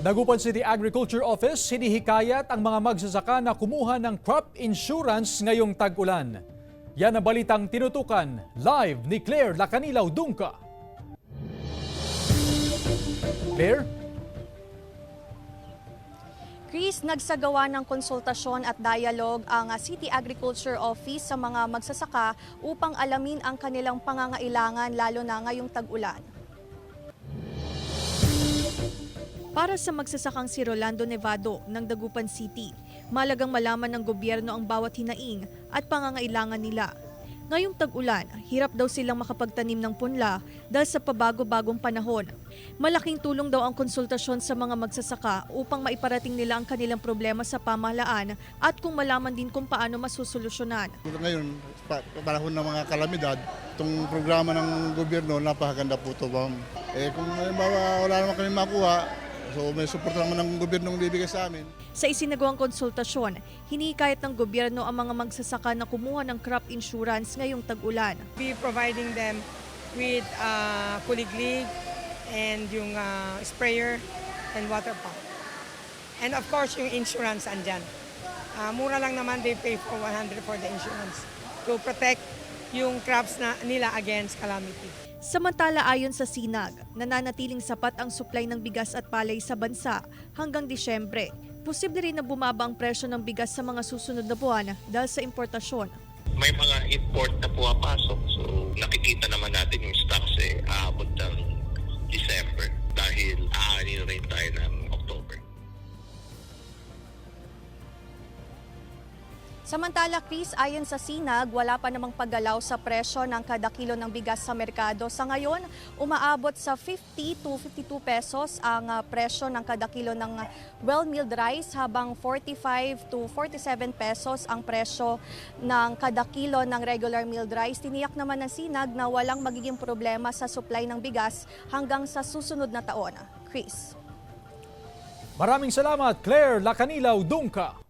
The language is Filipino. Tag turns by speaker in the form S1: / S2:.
S1: Dagupan City Agriculture Office hinihikayat ang mga magsasaka na kumuha ng crop insurance ngayong tag-ulan. Yan ang balitang tinutukan live ni Claire Lacanilaw Dungka. Claire?
S2: Chris, nagsagawa ng konsultasyon at dialogue ang City Agriculture Office sa mga magsasaka upang alamin ang kanilang pangangailangan lalo na ngayong tag-ulan. Para sa magsasakang si Rolando Nevado ng Dagupan City, malagang malaman ng gobyerno ang bawat hinaing at pangangailangan nila. Ngayong tag-ulan, hirap daw silang makapagtanim ng punla dahil sa pabago-bagong panahon. Malaking tulong daw ang konsultasyon sa mga magsasaka upang maiparating nila ang kanilang problema sa pamahalaan at kung malaman din kung paano masusolusyonan.
S3: Ngayon, panahon ng mga kalamidad, itong programa ng gobyerno, napakaganda po ito. Kung halimbawa wala naman kami makuha, so may support naman ng gobyernong bibigay sa amin.
S2: Sa isinagawang konsultasyon, hinikayat ng gobyerno ang mga magsasaka na kumuha ng crop insurance ngayong tag-ulan.
S4: Be providing them with kuliglig and yung sprayer and water pump. And of course, yung insurance andyan. Mura lang naman, they pay for 100 for the insurance to protect yung crops nila against calamity.
S2: Samantala ayon sa Sinag, nananatiling sapat ang supply ng bigas at palay sa bansa hanggang Disyembre. Posible rin na bumaba ang presyo ng bigas sa mga susunod na buwan dahil sa importasyon.
S5: May mga import na pumapasok, so nakikita naman natin yung stocks aabot ng December dahil aanin rin tayo ng October.
S2: Samantala, Chris, ayon sa Sinag, wala pa namang paggalaw sa presyo ng kada kilo ng bigas sa merkado. Sa ngayon, umaabot sa 50 to 52 pesos ang presyo ng kada kilo ng well-milled rice, habang 45 to 47 pesos ang presyo ng kada kilo ng regular milled rice. Tiniyak naman ng Sinag na walang magiging problema sa supply ng bigas hanggang sa susunod na taon. Chris.
S1: Maraming salamat, Claire Lacanilaw Dungka.